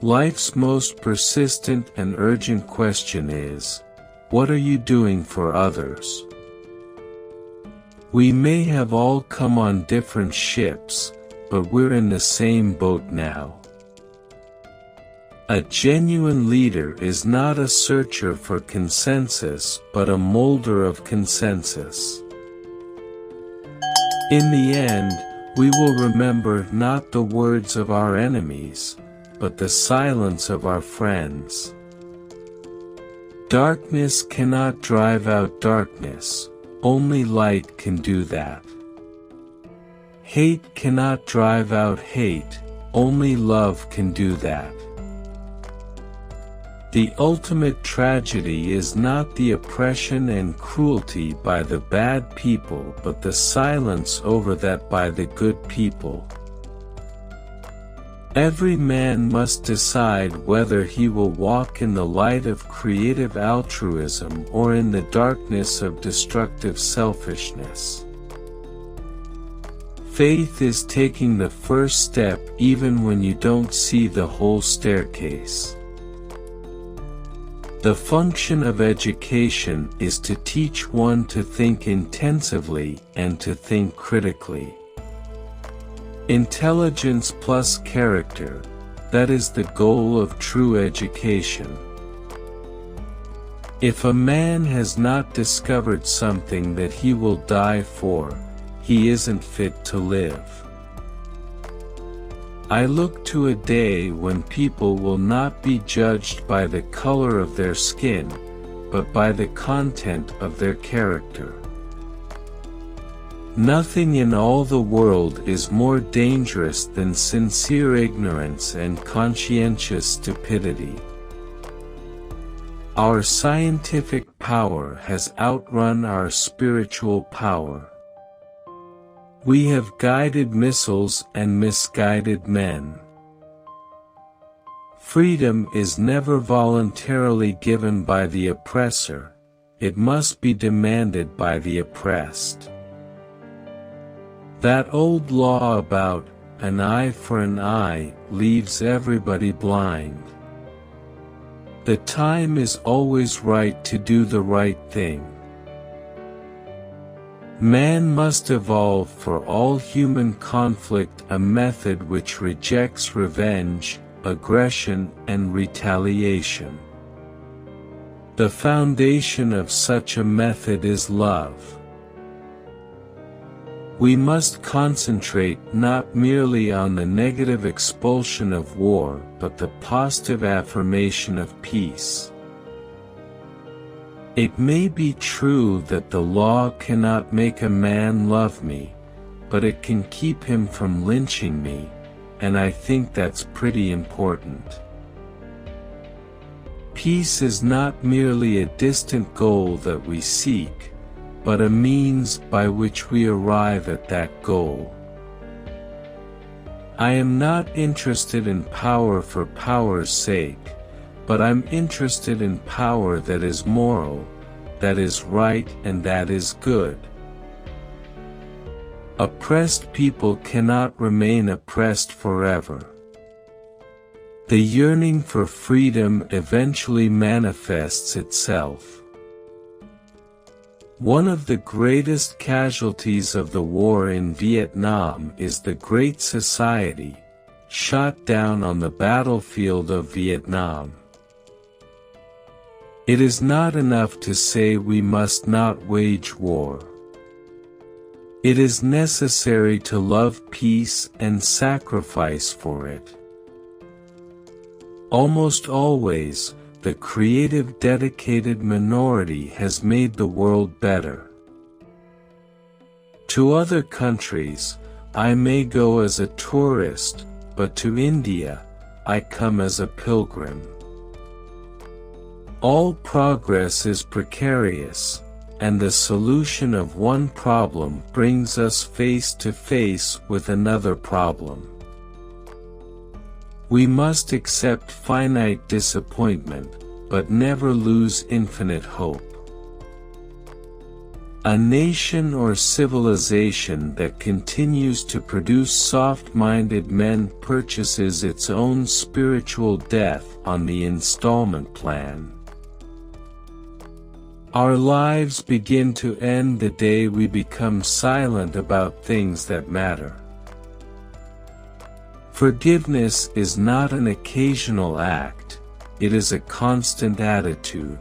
Life's most persistent and urgent question is, what are you doing for others? We may have all come on different ships, but we're in the same boat now. A genuine leader is not a searcher for consensus but a molder of consensus. In the end, we will remember not the words of our enemies, but the silence of our friends. Darkness cannot drive out darkness, only light can do that. Hate cannot drive out hate, only love can do that. The ultimate tragedy is not the oppression and cruelty by the bad people but the silence over that by the good people. Every man must decide whether he will walk in the light of creative altruism or in the darkness of destructive selfishness. Faith is taking the first step even when you don't see the whole staircase. The function of education is to teach one to think intensively and to think critically. Intelligence plus character, that is the goal of true education. If a man has not discovered something that he will die for, he isn't fit to live. I look to a day when people will not be judged by the color of their skin, but by the content of their character. Nothing in all the world is more dangerous than sincere ignorance and conscientious stupidity. Our scientific power has outrun our spiritual power. We have guided missiles and misguided men. Freedom is never voluntarily given by the oppressor, it must be demanded by the oppressed. That old law about an eye for an eye leaves everybody blind. The time is always right to do the right thing. Man must evolve for all human conflict a method which rejects revenge, aggression, and retaliation. The foundation of such a method is love. We must concentrate not merely on the negative expulsion of war but the positive affirmation of peace. It may be true that the law cannot make a man love me, but it can keep him from lynching me, and I think that's pretty important. Peace is not merely a distant goal that we seek, but a means by which we arrive at that goal. I am not interested in power for power's sake, but I'm interested in power that is moral, that is right and that is good. Oppressed people cannot remain oppressed forever. The yearning for freedom eventually manifests itself. One of the greatest casualties of the war in Vietnam is the Great Society, shot down on the battlefield of Vietnam. It is not enough to say we must not wage war. It is necessary to love peace and sacrifice for it. Almost always, the creative dedicated minority has made the world better. To other countries, I may go as a tourist, but to India, I come as a pilgrim. All progress is precarious, and the solution of one problem brings us face to face with another problem. We must accept finite disappointment, but never lose infinite hope. A nation or civilization that continues to produce soft-minded men purchases its own spiritual death on the installment plan. Our lives begin to end the day we become silent about things that matter. Forgiveness is not an occasional act, it is a constant attitude.